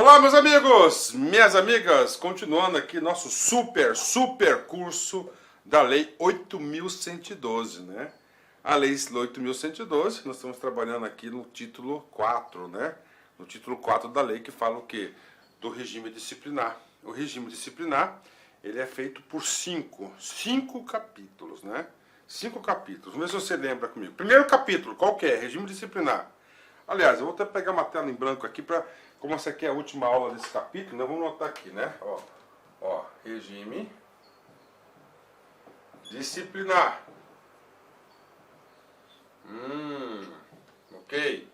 Olá, meus amigos, minhas amigas, continuando aqui nosso super curso da Lei 8.112, né? A Lei 8.112, nós estamos trabalhando aqui no título 4, né? No título 4 da lei, que fala o quê? Do regime disciplinar. O regime disciplinar, ele é feito por cinco capítulos, né? 5 capítulos. Vamos ver se você lembra comigo. Primeiro capítulo, qual que é? Regime disciplinar. Aliás, eu vou até pegar uma tela em branco aqui para, como essa aqui é a última aula desse capítulo, né? Vamos notar aqui, né? Ó, regime disciplinar. Ok.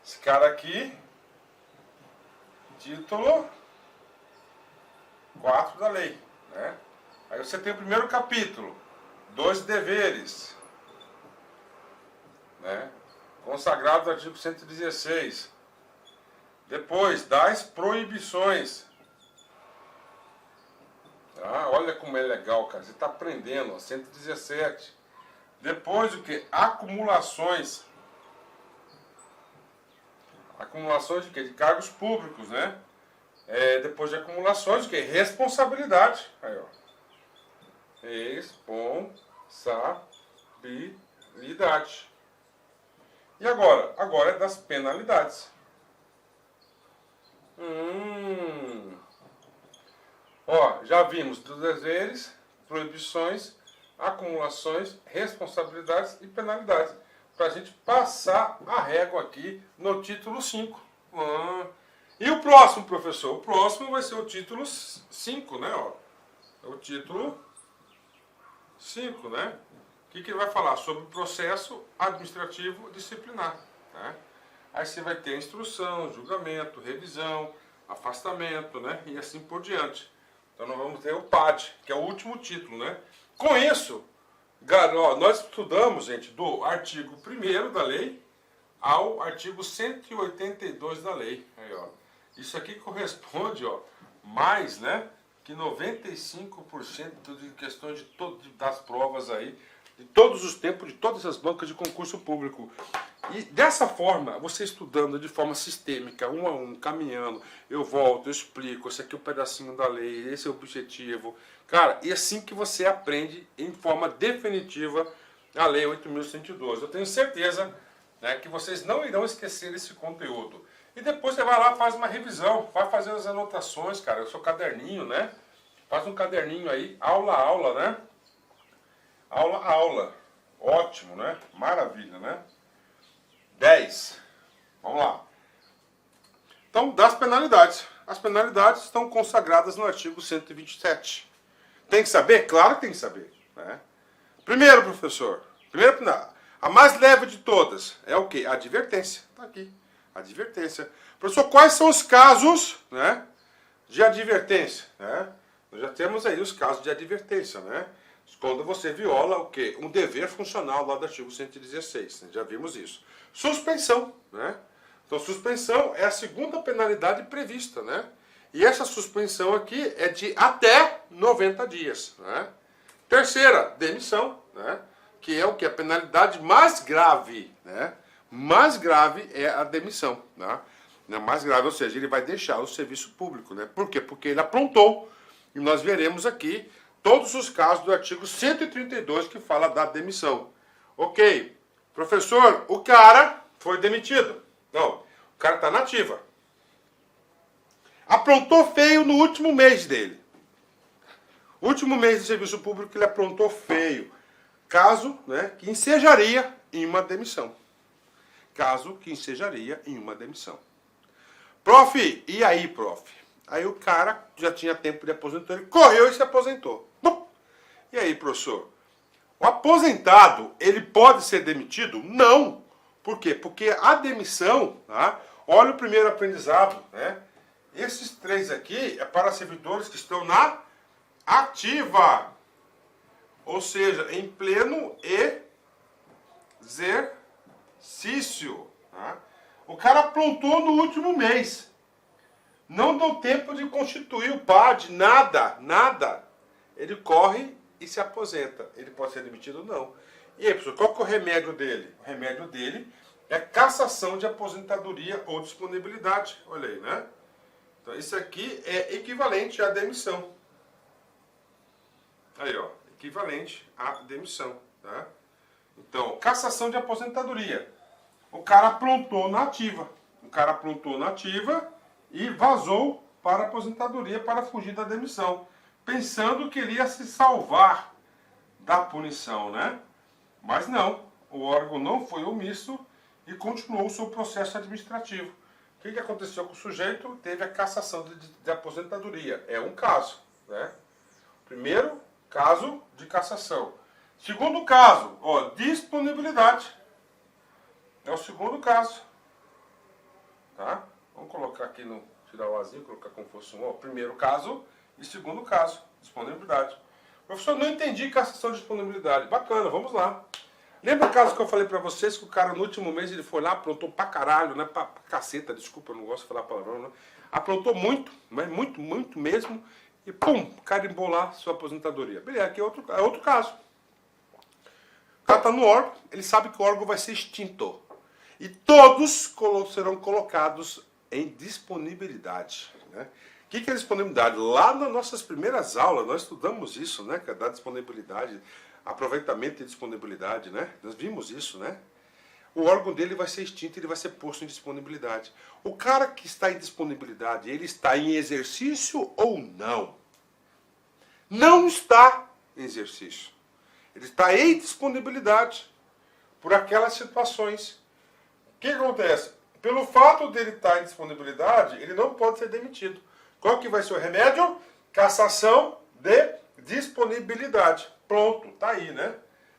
Esse cara aqui, título 4 da lei, né? Aí você tem o primeiro capítulo, 2 deveres, né? Consagrado no artigo 116. Depois, das proibições. Ah, olha como é legal, cara. Você está aprendendo, ó, 117. Depois, o que? Acumulações. Acumulações de quê? De cargos públicos, né? Depois de acumulações, o que? Responsabilidade. Aí, ó. Responsabilidade. E agora? Agora é das penalidades. Ó, já vimos dos deveres, proibições, acumulações, responsabilidades e penalidades. Para a gente passar a régua aqui no título 5. E o próximo, professor? O próximo vai ser o título 5, né? Ó. É o título 5, né? O que ele vai falar? Sobre o processo administrativo disciplinar, né? Aí você vai ter instrução, julgamento, revisão, afastamento, né? E assim por diante. Então nós vamos ter o PAD, que é o último título, né? Com isso, nós estudamos, gente, do artigo 1º da lei ao artigo 182 da lei. Aí, ó. Isso aqui corresponde, ó, mais, né, que 95% de questões das provas aí, de todos os tempos, de todas as bancas de concurso público. E dessa forma, você estudando de forma sistêmica, um a um, caminhando, eu volto, eu explico, esse aqui é um pedacinho da lei, esse é o objetivo. Cara, e assim que você aprende em forma definitiva a Lei 8.112. Eu tenho certeza, né, que vocês não irão esquecer esse conteúdo. E depois você vai lá, faz uma revisão, vai fazer as anotações, cara, o seu caderninho, né? Faz um caderninho aí, aula a aula, né? Aula a aula. Ótimo, né? Maravilha, né? 10. Vamos lá. Então, das penalidades. As penalidades estão consagradas no artigo 127. Tem que saber? Claro que tem que saber, né? Primeiro, professor. A mais leve de todas é o quê? A advertência. Está aqui. Advertência. Professor, quais são os casos, né, de advertência? Né? Nós já temos aí os casos de advertência, né? Quando você viola o quê? Um dever funcional lá do artigo 116. Né? Já vimos isso. Suspensão, né? Então, suspensão é a segunda penalidade prevista, né? E essa suspensão aqui é de até 90 dias, né? Terceira, demissão, né? Que é o que? A penalidade mais grave, né? Mais grave é a demissão, né? Mais grave, ou seja, ele vai deixar o serviço público, né? Por quê? Porque ele aprontou. E nós veremos aqui todos os casos do artigo 132 que fala da demissão. Ok, professor, o cara foi demitido. Não, o cara está na ativa. Aprontou feio no último mês dele. Último mês de serviço público ele aprontou feio. Caso, né, que ensejaria em uma demissão. Caso que ensejaria em uma demissão. Prof, e aí, prof? Aí o cara já tinha tempo de aposentar, ele correu e se aposentou. E aí, professor? O aposentado, ele pode ser demitido? Não. Por quê? Porque a demissão, tá? Olha o primeiro aprendizado, né? Esses 3 aqui é para servidores que estão na ativa. Ou seja, em pleno exercício. Tá? O cara aprontou no último mês. Não deu tempo de constituir o PAD, nada. Ele corre e se aposenta. Ele pode ser demitido? Não. E aí, professor, qual que é o remédio dele? O remédio dele é cassação de aposentadoria ou disponibilidade. Olha aí, né? Então, isso aqui é equivalente à demissão. Aí, ó, equivalente à demissão, tá? Então, cassação de aposentadoria. O cara aprontou na ativa. O cara aprontou na ativa e vazou para a aposentadoria para fugir da demissão, pensando que iria se salvar da punição, né? Mas não, o órgão não foi omisso e continuou o seu processo administrativo. O que aconteceu com o sujeito? Teve a cassação de aposentadoria. É um caso, né? Primeiro caso de cassação. Segundo caso, ó, disponibilidade. É o segundo caso. Tá? Vamos colocar aqui no tirar o azinho, colocar como fosse um, ó, primeiro caso e segundo caso, disponibilidade. Professor, não entendi cassação de disponibilidade. Bacana, vamos lá. Lembra o caso que eu falei pra vocês que o cara no último mês ele foi lá, aprontou pra caralho, né? Pra caceta, desculpa, eu não gosto de falar palavrão, né? Aprontou muito, mas muito mesmo, e pum, carimbou lá sua aposentadoria. Beleza, aqui é outro caso. O cara tá no órgão, ele sabe que o órgão vai ser extinto. E todos serão colocados em disponibilidade, né? O que é disponibilidade? Lá nas nossas primeiras aulas, nós estudamos isso, né? Que é da disponibilidade, aproveitamento e disponibilidade, né? Nós vimos isso, né? O órgão dele vai ser extinto, ele vai ser posto em disponibilidade. O cara que está em disponibilidade, ele está em exercício ou não? Não está em exercício. Ele está em disponibilidade por aquelas situações. O que acontece? Pelo fato dele estar em disponibilidade, ele não pode ser demitido. Qual que vai ser o remédio? Cassação de disponibilidade. Pronto, tá aí, né?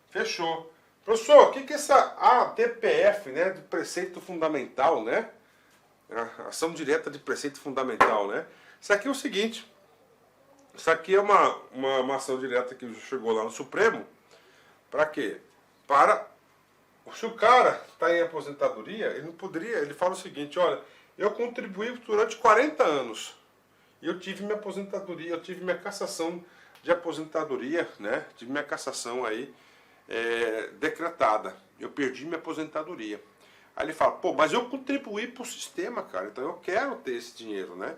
Fechou. Professor, o que é essa ADPF, né? De preceito fundamental, né? Ação direta de preceito fundamental, né? Isso aqui é o seguinte. Isso aqui é uma ação direta que chegou lá no Supremo. Para quê? Se o cara está em aposentadoria, ele não poderia. Ele fala o seguinte: olha, eu contribuí durante 40 anos. E eu tive minha aposentadoria, eu tive minha cassação de aposentadoria, né? Tive minha cassação aí decretada. Eu perdi minha aposentadoria. Aí ele fala, pô, mas eu contribuí para o sistema, cara, então eu quero ter esse dinheiro, né?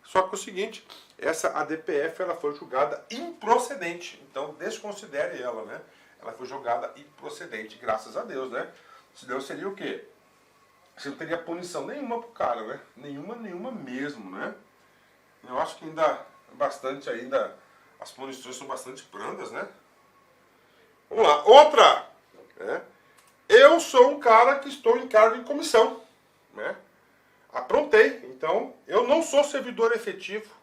Só que é o seguinte, essa ADPF ela foi julgada improcedente, então desconsidere ela, né? Ela foi julgada improcedente, graças a Deus, né? Senão seria o quê? Você não teria punição nenhuma pro cara, né? Nenhuma mesmo, né? Eu acho que ainda bastante ainda, as punições são bastante brandas, né? Vamos lá, outra, né? Eu sou um cara que estou em cargo em comissão, né? Aprontei, então eu não sou servidor efetivo.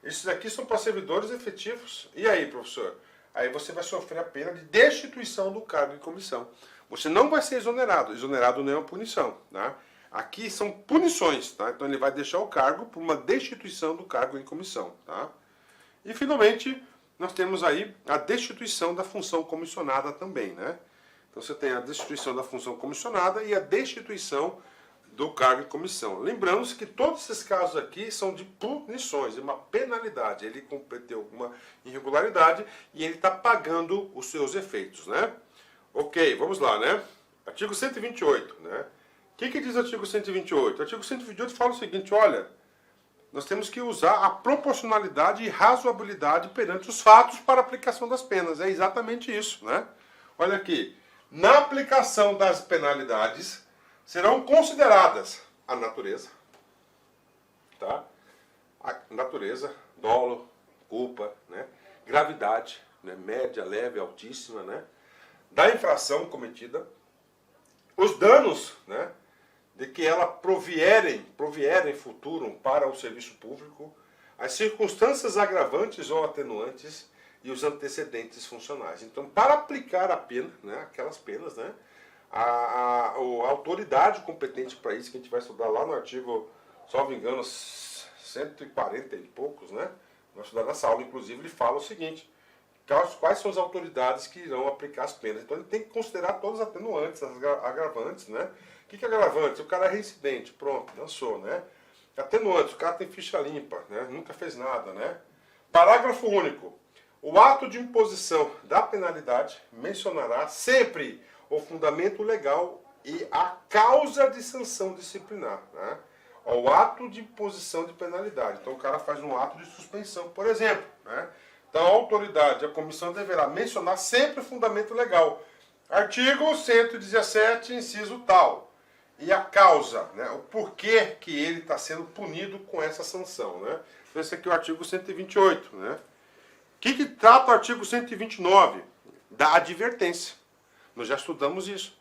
Esses aqui são para servidores efetivos. E aí, professor? Aí você vai sofrer a pena de destituição do cargo em comissão. Você não vai ser exonerado. Exonerado não é uma punição, tá? Aqui são punições, tá? Então ele vai deixar o cargo por uma destituição do cargo em comissão, tá? E finalmente nós temos aí a destituição da função comissionada também, né? Então você tem a destituição da função comissionada e a destituição do cargo em comissão. Lembrando-se que todos esses casos aqui são de punições, de uma penalidade. Ele cometeu alguma irregularidade e ele está pagando os seus efeitos, né? Ok, vamos lá, né? Artigo 128, né? O que diz o artigo 128? O artigo 128 fala o seguinte, olha, nós temos que usar a proporcionalidade e razoabilidade perante os fatos para a aplicação das penas. É exatamente isso, né? Olha aqui, na aplicação das penalidades serão consideradas a natureza, tá? A natureza, dolo, culpa, né? Gravidade, né? Média, leve, altíssima, né? Da infração cometida, os danos, né? De que ela provierem futuro para o serviço público, as circunstâncias agravantes ou atenuantes e os antecedentes funcionais. Então, para aplicar a pena, né? Aquelas penas, né? A autoridade competente para isso, que a gente vai estudar lá no artigo, salvo engano, 140 e poucos, né? Vamos estudar nessa aula, inclusive, ele fala o seguinte, quais são as autoridades que irão aplicar as penas. Então ele tem que considerar todos os atenuantes, as agravantes, né? O que é agravante? O cara é reincidente, pronto, dançou, né? Atenuantes, o cara tem ficha limpa, né? Nunca fez nada, né? Parágrafo único. O ato de imposição da penalidade mencionará sempre o fundamento legal e a causa de sanção disciplinar, né? Ó, o ato de imposição de penalidade. Então o cara faz um ato de suspensão, por exemplo, né? Então a autoridade, a comissão deverá mencionar sempre o fundamento legal. Artigo 117, inciso tal. E a causa, né? O porquê que ele está sendo punido com essa sanção, né? Então esse aqui é o artigo 128, né? O que trata o artigo 129? Da advertência. Nós já estudamos isso.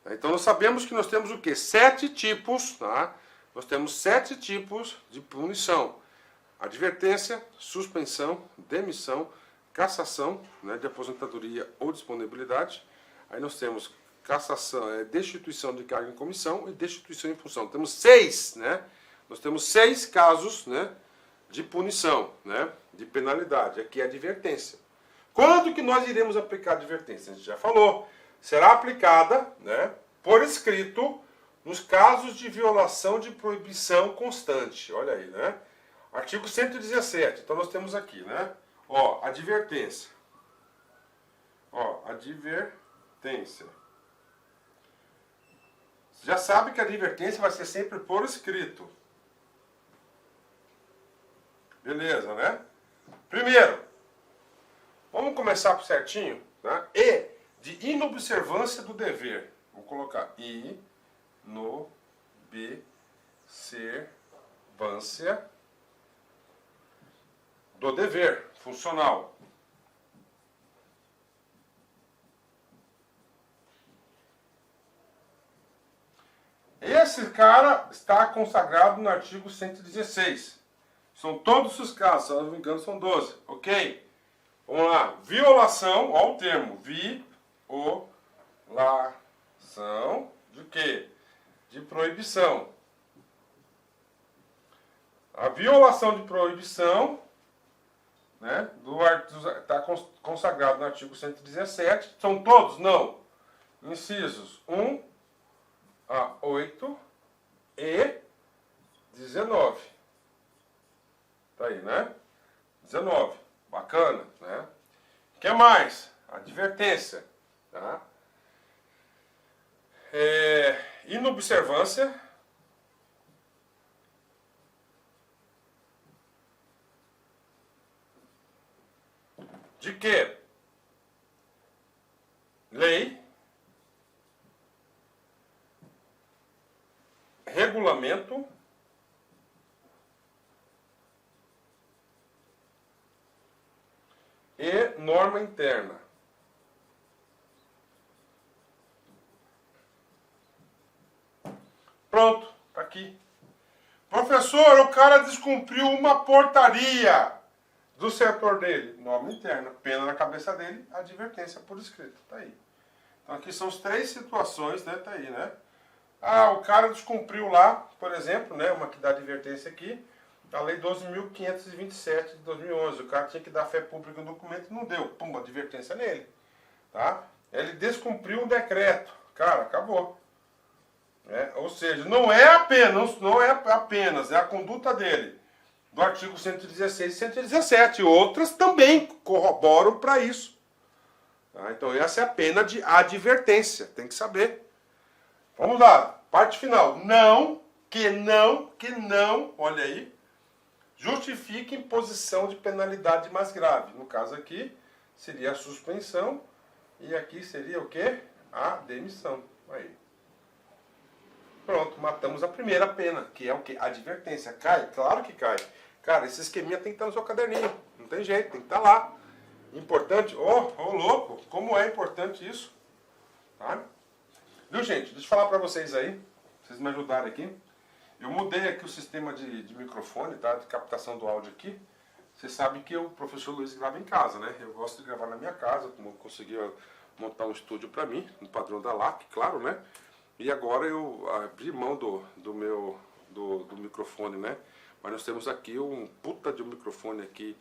Então nós sabemos que nós temos o quê? 7 tipos, tá? Nós temos 7 tipos de punição. Advertência, suspensão, demissão, cassação, né, de aposentadoria ou disponibilidade. Aí nós temos cassação, destituição de cargo em comissão e destituição em função. Temos 6, né? Nós temos 6 casos, né, de punição, né, de penalidade. Aqui é advertência. Quando que nós iremos aplicar a advertência? A gente já falou. Será aplicada, né, por escrito nos casos de violação de proibição constante. Olha aí, né? Artigo 117. Então nós temos aqui, né? Ó, advertência. Ó, advertência. Você já sabe que a advertência vai ser sempre por escrito. Beleza, né? Primeiro, vamos começar por certinho, tá? E de inobservância do dever. Vou colocar inobservância do dever funcional. Esse cara está consagrado no artigo 116. São todos os casos, se eu não me engano, são 12. Ok? Vamos lá. Violação, ó o termo. Violação de quê? De proibição. A violação de proibição, né, está consagrado no artigo 117. São todos? Não. Incisos 1 a 8 e 19. Tá aí, né? 19. Bacana, né? O que mais? Advertência. Tá? Inobservância. De quê? Lei, regulamento, e norma interna. Pronto, tá aqui. Professor, o cara descumpriu uma portaria do setor dele. Norma interna, pena na cabeça dele, advertência por escrito. Tá aí. Então aqui são as 3 situações, né? Tá aí, né? Ah, o cara descumpriu lá, por exemplo, né? Uma que dá advertência aqui. A Lei 12.527 de 2011. O cara tinha que dar fé pública no documento e não deu. Pum, advertência nele. Tá? Ele descumpriu um decreto. Cara, acabou. Ou seja, não é apenas, é a conduta dele. Do artigo 116 e 117. Outras também corroboram para isso. Tá? Então essa é a pena de advertência. Tem que saber. Vamos lá. Parte final. Não, olha aí. Justifique imposição de penalidade mais grave. No caso aqui, seria a suspensão. E aqui seria o quê? A demissão. Aí. Pronto, matamos a primeira pena, que é o quê? Advertência. Cai? Claro que cai. Cara, esse esqueminha tem que estar no seu caderninho. Não tem jeito, tem que estar lá. Importante. Louco, como é importante isso. Tá? Viu, gente? Deixa eu falar pra vocês aí. Vocês me ajudarem aqui. Eu mudei aqui o sistema de microfone, tá? De captação do áudio aqui. Você sabe que o professor Luiz grava em casa, né? Eu gosto de gravar na minha casa, como eu consegui montar um estúdio para mim, no padrão da LAC, claro, né? E agora eu abri mão do microfone, né? Mas nós temos aqui um puta de um microfone aqui,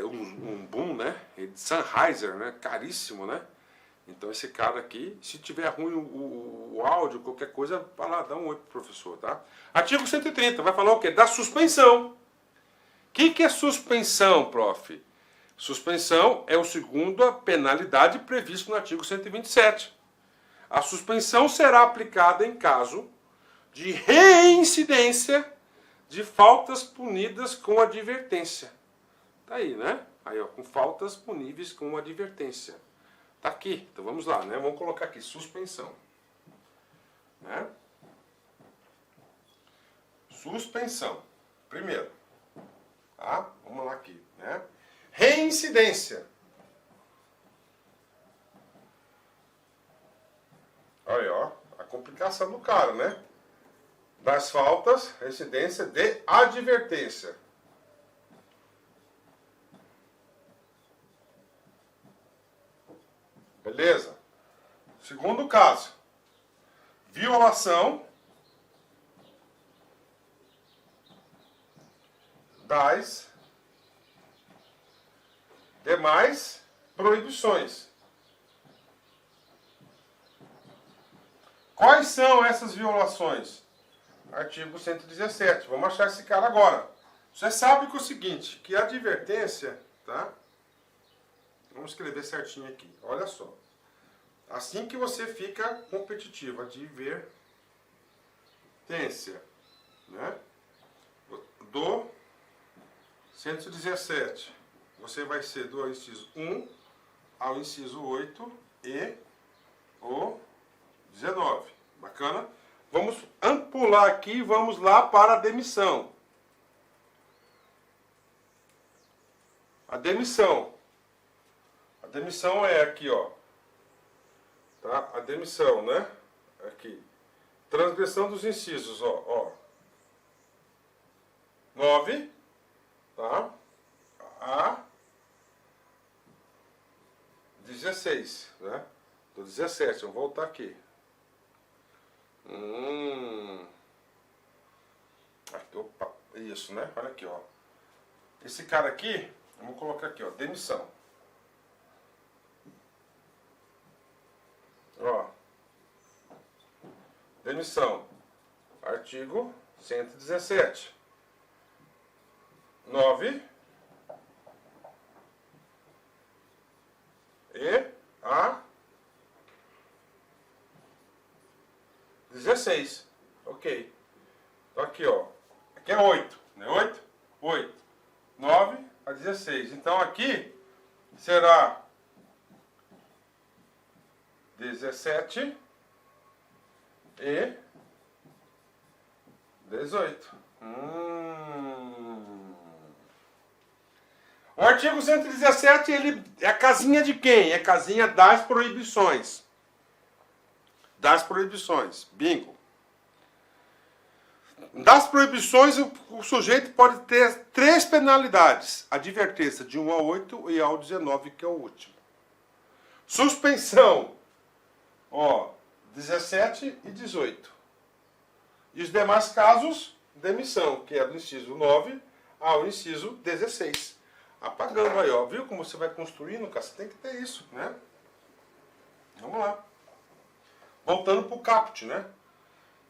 um boom, né? De Sennheiser, né? Caríssimo, né? Então esse cara aqui, se tiver ruim o áudio, qualquer coisa, vai lá, dá um oi pro professor, tá? Artigo 130, vai falar o quê? Da suspensão. O que é suspensão, prof? Suspensão é o segundo a penalidade prevista no artigo 127. A suspensão será aplicada em caso de reincidência de faltas punidas com advertência. Tá aí, né? Aí, ó, com faltas puníveis com advertência. Tá aqui. Então vamos lá, né? Vamos colocar aqui suspensão. Né? Suspensão. Primeiro. Tá? Vamos lá aqui, né? Reincidência. Olha, ó, a complicação do cara, né? Das faltas, reincidência de advertência. Beleza? Segundo caso, violação das demais proibições. Quais são essas violações? Artigo 117. Vamos achar esse cara agora. Você sabe que é o seguinte, que a advertência, tá? Vamos escrever certinho aqui. Olha só. Assim que você fica competitivo, advertência, né? Do 117. Você vai ser do inciso 1 ao inciso 8 e o 19. Bacana? Vamos pular aqui e vamos lá para a demissão. A demissão. A demissão é aqui, ó. Tá? A demissão, né? Aqui. Transgressão dos incisos, ó. 9, tá? A 16, né? Do 17, vamos voltar aqui. Aqui, opa, isso, né? Olha aqui, ó. Esse cara aqui, vamos colocar aqui, ó, demissão. Ó. Demissão. Artigo 117. 9. E a 16. Ok. Então aqui, ó. Aqui é 8. Não é 8? 8. 9 a 16. Então aqui será 17 e 18. O artigo 117, ele é a casinha de quem? É a casinha das proibições. Das proibições. Bingo. Das proibições, o sujeito pode ter 3 penalidades. Advertência de 1 ao 8 e ao 19, que é o último. Suspensão. Ó, 17 e 18. E os demais casos, demissão, que é do inciso 9 ao inciso 16. Apagando aí, ó. Viu como você vai construindo, cara? Você tem que ter isso, né? Vamos lá. Voltando para o caput, né?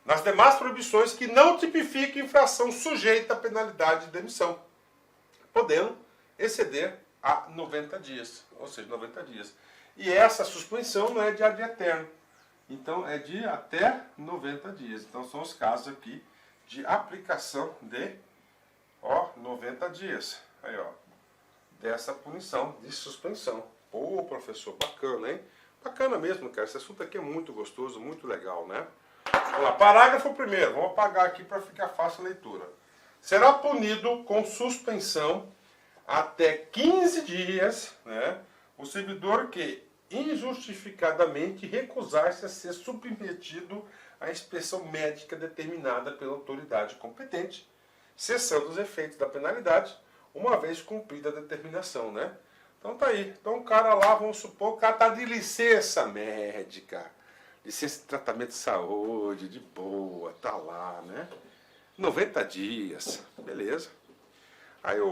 Nas demais proibições que não tipifiquem infração sujeita à penalidade de demissão, podendo exceder a 90 dias. Ou seja, 90 dias. E essa suspensão não é de ad eterno. Então, é de até 90 dias. Então, são os casos aqui de aplicação de 90 dias. Aí, ó. Dessa punição de suspensão. Pô, professor, bacana, hein? Bacana mesmo, cara. Esse assunto aqui é muito gostoso, muito legal, né? Vamos lá, parágrafo 1º. Vamos apagar aqui para ficar fácil a leitura. Será punido com suspensão até 15 dias, né? O servidor que injustificadamente recusar-se a ser submetido à inspeção médica determinada pela autoridade competente, cessando os efeitos da penalidade, uma vez cumprida a determinação, né? Então tá aí. Então o cara lá, vamos supor, o cara tá de licença médica, licença de tratamento de saúde, de boa, tá lá, né? 90 dias, beleza. Aí a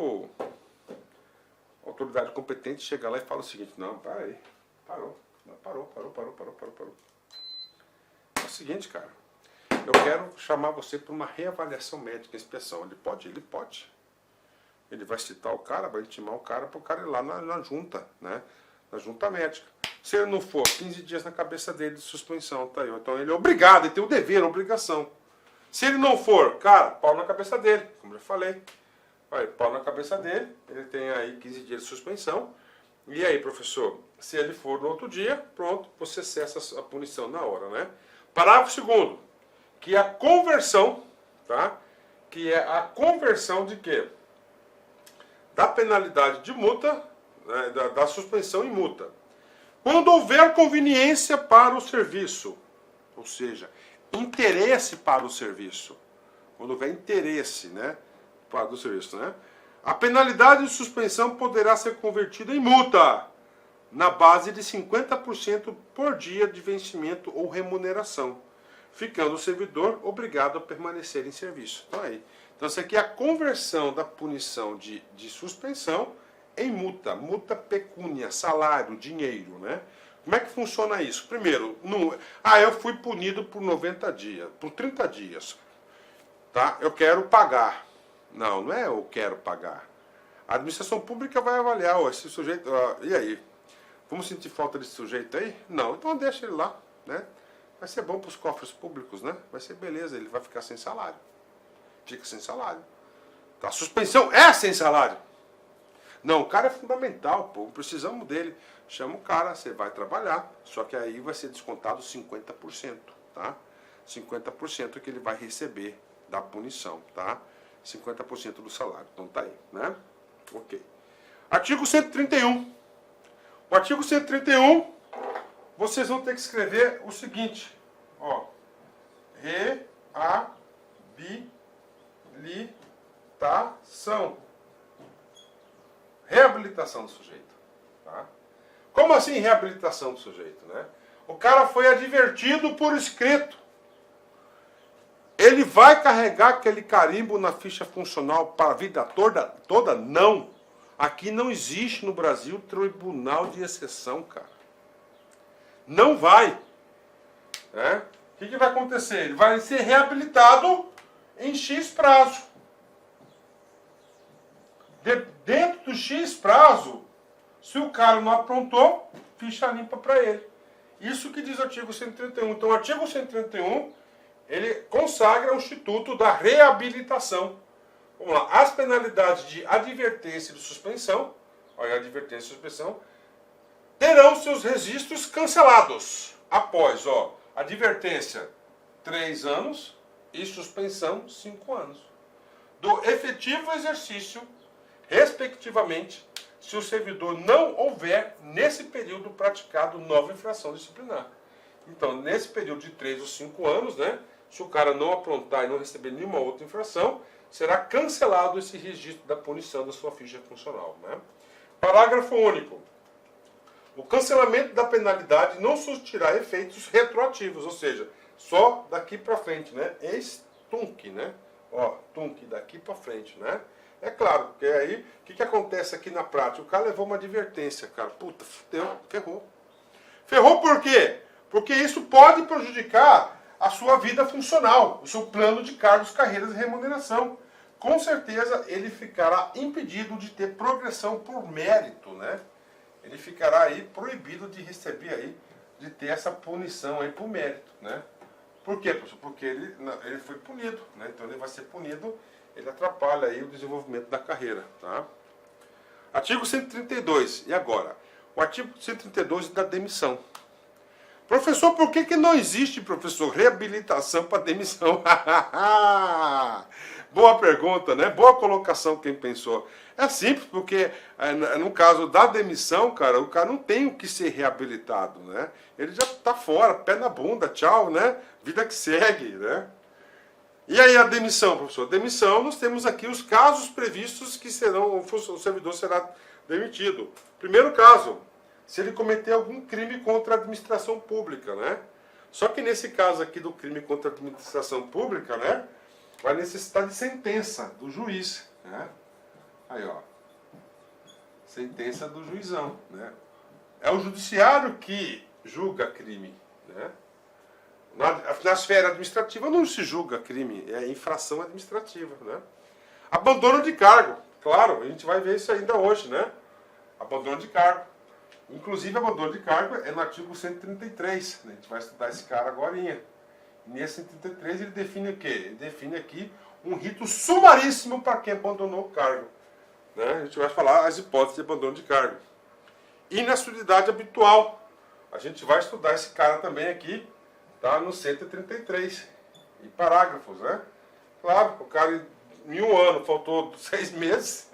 autoridade competente chega lá e fala o seguinte, não, para aí, parou. É o seguinte, cara, eu quero chamar você para uma reavaliação médica, inspeção. Ele pode? Ele pode. Ele vai citar o cara, vai intimar o cara para o cara ir lá na junta, né? Na junta médica. Se ele não for, 15 dias na cabeça dele de suspensão, tá aí. Então ele é obrigado, ele tem o dever, a obrigação Se ele não for, cara, pau na cabeça dele, como eu falei. Olha, pau na cabeça dele, ele tem aí 15 dias de suspensão. E aí, professor, se ele for no outro dia, pronto, você cessa a punição na hora, né? Parágrafo 2º, que é a conversão, tá? Que é a conversão de quê? Da penalidade de multa, né, da suspensão em multa. Quando houver conveniência para o serviço, ou seja, interesse para o serviço. Quando houver interesse, né, para o serviço, né? A penalidade de suspensão poderá ser convertida em multa, na base de 50% por dia de vencimento ou remuneração, ficando o servidor obrigado a permanecer em serviço. Então, aí. Então, isso aqui é a conversão da punição de suspensão em multa. Multa pecúnia, salário, dinheiro, né? Como é que funciona isso? Primeiro, eu fui punido por 90 dias, por 30 dias. Tá? Eu quero pagar. Não, não é eu quero pagar. A administração pública vai avaliar, esse sujeito, e aí? Vamos sentir falta desse sujeito aí? Não, então deixa ele lá, né? Vai ser bom para os cofres públicos, né? Vai ser beleza, ele vai ficar sem salário. Fica sem salário. Tá? A suspensão é sem salário. Não, o cara é fundamental, pô, precisamos dele. Chama o cara, você vai trabalhar, só que aí vai ser descontado 50%, tá? 50% que ele vai receber da punição, tá? 50% do salário. Então tá aí, né? Ok. Artigo 131. O artigo 131, vocês vão ter que escrever o seguinte, ó. Reabilitação. Reabilitação do sujeito, tá? Como assim reabilitação do sujeito, né? O cara foi advertido por escrito. Ele vai carregar aquele carimbo na ficha funcional para a vida toda? Não. Aqui não existe no Brasil tribunal de exceção, cara. Não vai. Né? O que vai acontecer? Ele vai ser reabilitado em X prazo. Dentro do X prazo, se o cara não aprontou, ficha limpa para ele. Isso que diz o artigo 131. Então, o artigo 131, ele consagra o Instituto da Reabilitação. Vamos lá. As penalidades de advertência e de suspensão, olha, advertência e suspensão, terão seus registros cancelados após, ó, advertência 3 anos e suspensão 5 anos. Do efetivo exercício, respectivamente, se o servidor não houver, nesse período, praticado nova infração disciplinar. Então, nesse período de 3 ou 5 anos, né, se o cara não aprontar e não receber nenhuma outra infração, será cancelado esse registro da punição da sua ficha funcional. Né? Parágrafo único. O cancelamento da penalidade não surtirá efeitos retroativos, ou seja, só daqui para frente, né? Ex-tunc, né? Ó, tunc, daqui para frente, né? É claro, porque aí, o que acontece aqui na prática? O cara levou uma advertência, cara. Puta, fudeu, ferrou. Ferrou por quê? Porque isso pode prejudicar a sua vida funcional, o seu plano de cargos, carreiras e remuneração. Com certeza, ele ficará impedido de ter progressão por mérito, né? Ele ficará aí proibido de receber aí, de ter essa punição aí por mérito, né? Por quê, professor? Porque ele foi punido, né? Então ele vai ser punido, ele atrapalha aí o desenvolvimento da carreira, tá? Artigo 132, e agora? O artigo 132 da demissão. Professor, por que não existe, professor, reabilitação para demissão? Boa pergunta, né? Boa colocação quem pensou. É simples, porque no caso da demissão, cara, o cara não tem o que ser reabilitado, né? Ele já está fora, pé na bunda, tchau, né? Vida que segue, né? E aí a demissão, professor? Demissão, nós temos aqui os casos previstos que serão, o servidor será demitido. Primeiro caso, se ele cometer algum crime contra a administração pública, né? Só que nesse caso aqui do crime contra a administração pública, né? Vai necessitar de sentença do juiz, né? Aí, ó. Sentença do juizão, né? É o judiciário que julga crime, né? Na esfera administrativa não se julga crime, é infração administrativa, né? Abandono de cargo, claro, a gente vai ver isso ainda hoje, né? Abandono de cargo. Inclusive, abandono de cargo é no artigo 133, né? A gente vai estudar esse cara agorinha. Nesse 133 ele define o quê? Ele define aqui um rito sumaríssimo para quem abandonou o cargo. Né? A gente vai falar as hipóteses de abandono de cargo. Inasuidade habitual. A gente vai estudar esse cara também aqui, tá? No 133. E parágrafos, né? Claro, o cara em 1 ano faltou 6 meses,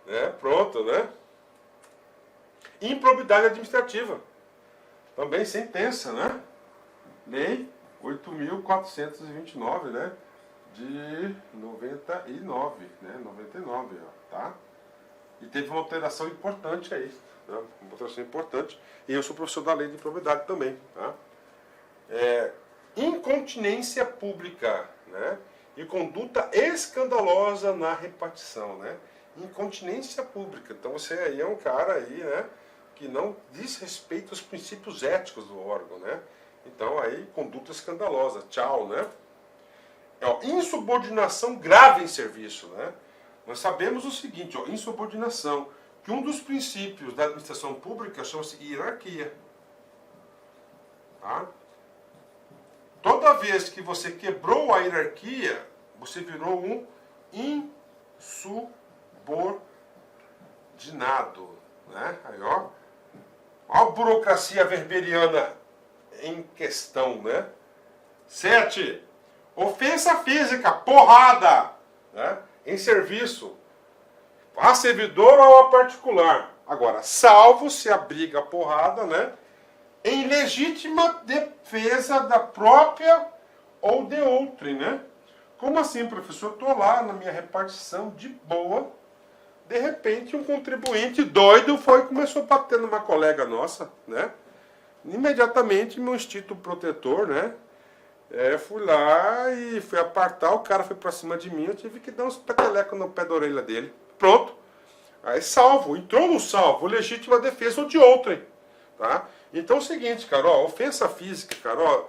né? Pronto, né? Improbidade administrativa. Também sentença, né? Lei 8.429, né? De 99, né? 99, ó, tá? E teve uma alteração importante aí, né? Uma alteração importante. E eu sou professor da lei de improbidade também, tá? Incontinência pública, né? E conduta escandalosa na repartição, né? Incontinência pública. Então você aí é um cara aí, né? Que não diz respeito aos princípios éticos do órgão, né? Então aí, conduta escandalosa, tchau, né? Insubordinação grave em serviço, né? Nós sabemos o seguinte, ó, insubordinação, que um dos princípios da administração pública chama-se hierarquia. Tá? Toda vez que você quebrou a hierarquia, você virou um insubordinado, né? Aí, ó, a burocracia weberiana em questão, né? 7. Ofensa física, porrada, né? Em serviço, a servidor ou a particular. Agora, salvo se a briga, a porrada, né? Em legítima defesa da própria ou de outrem, né? Como assim, professor? Eu estou lá na minha repartição de boa. De repente, um contribuinte doido começou a bater numa colega nossa, né? Imediatamente, meu instinto protetor, né? Fui lá e fui apartar, o cara foi pra cima de mim, eu tive que dar uns petelecos no pé da orelha dele. Pronto. Aí salvo, entrou no salvo, legítima defesa ou de outrem. Tá? Então é o seguinte, cara, ó, ofensa física, cara, ó,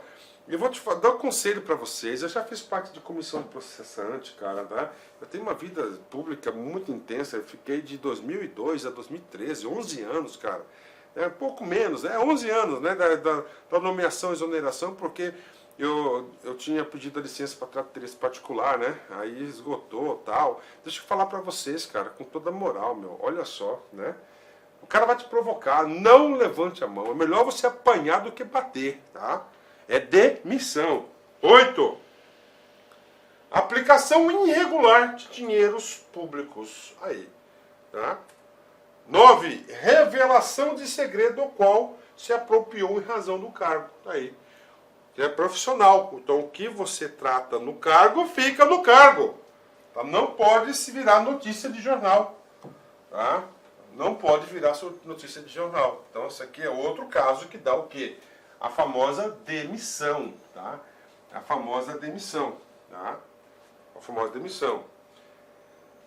eu vou te dar um conselho pra vocês, eu já fiz parte de comissão de processante, cara, tá? Eu tenho uma vida pública muito intensa, eu fiquei de 2002 a 2013, 11 anos, cara. Um pouco menos, 11 anos, né, da nomeação e exoneração, porque eu tinha pedido a licença para tratamento particular, né? Aí esgotou tal. Deixa eu falar para vocês, cara, com toda a moral, meu. Olha só, né? O cara vai te provocar, não levante a mão. É melhor você apanhar do que bater, tá? É demissão. 8. Aplicação irregular de dinheiros públicos. Aí, tá? 9. Revelação de segredo ao qual se apropriou em razão do cargo. Aí. É profissional. Então, o que você trata no cargo, fica no cargo. Tá? Não pode se virar notícia de jornal. Tá? Não pode virar notícia de jornal. Então, isso aqui é outro caso que dá o quê? A famosa demissão. Tá? A famosa demissão. Tá? A famosa demissão.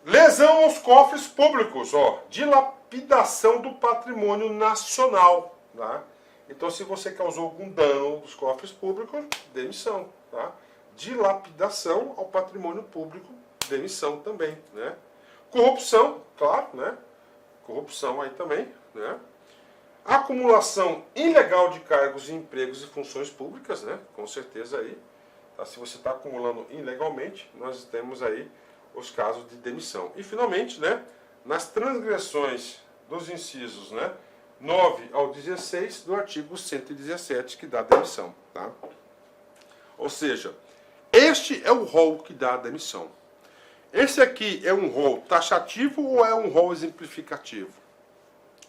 Lesão aos cofres públicos. Ó, dilapidação do patrimônio nacional. Tá? Então, se você causou algum dano dos cofres públicos, demissão. Tá? Dilapidação ao patrimônio público, demissão também. Né? Corrupção, claro, né? Corrupção aí também. Né? Acumulação ilegal de cargos, empregos e funções públicas, né? Com certeza aí. Tá? Se você está acumulando ilegalmente, nós temos aí os casos de demissão. E, finalmente, né? Nas transgressões dos incisos, né? 9 ao 16 do artigo 117, que dá demissão. Tá? Ou seja, este é o rol que dá a demissão. Esse aqui é um rol taxativo ou é um rol exemplificativo?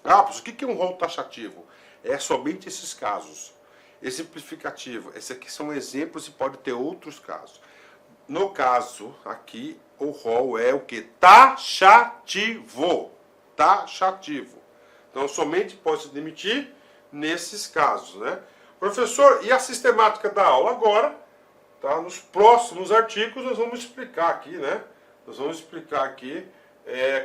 Ah, o que é um rol taxativo? É somente esses casos. Exemplificativo, esses aqui são exemplos e pode ter outros casos. No caso aqui, o rol é o que? Taxativo. Taxativo. Então, somente pode se demitir nesses casos, né? Professor, e a sistemática da aula? Agora, tá? Nos próximos artigos, nós vamos explicar aqui, né? Nós vamos explicar aqui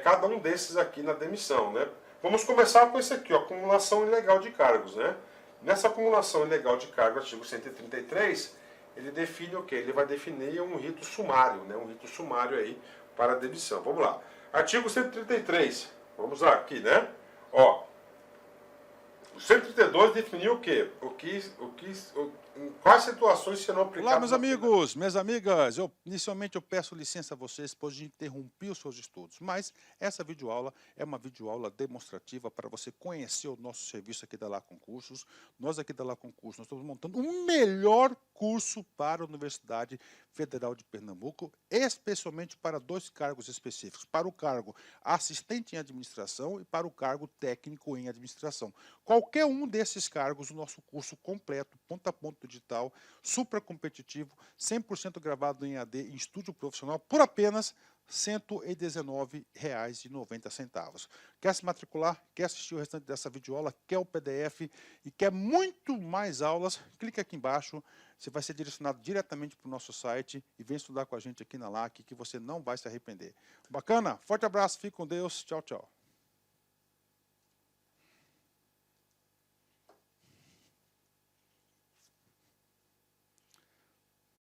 cada um desses aqui na demissão, né? Vamos começar com esse aqui, ó, acumulação ilegal de cargos, né? Nessa acumulação ilegal de cargos, artigo 133, ele define o quê? Ele vai definir um rito sumário, né? Um rito sumário aí para a demissão. Vamos lá. Artigo 133. Vamos lá, aqui, né? Ó, o 132 definiu o quê? Em quais situações serão aplicados? Olá, meus amigos, minhas amigas. Inicialmente eu peço licença a vocês, pois de interromper os seus estudos. Mas essa videoaula é uma videoaula demonstrativa para você conhecer o nosso serviço aqui da La Concursos. Nós aqui da La Concursos, nós estamos montando o melhor curso para a Universidade Federal de Pernambuco, especialmente para 2 cargos específicos, para o cargo assistente em administração e para o cargo técnico em administração. Qualquer um desses cargos, o nosso curso completo, ponto a ponto digital, super competitivo, 100% gravado em AD, em estúdio profissional, por apenas R$ 119,90. Quer se matricular, quer assistir o restante dessa videoaula, quer o PDF e quer muito mais aulas, clique aqui embaixo, você vai ser direcionado diretamente para o nosso site e vem estudar com a gente aqui na LAC, que você não vai se arrepender. Bacana? Forte abraço, fique com Deus, tchau, tchau.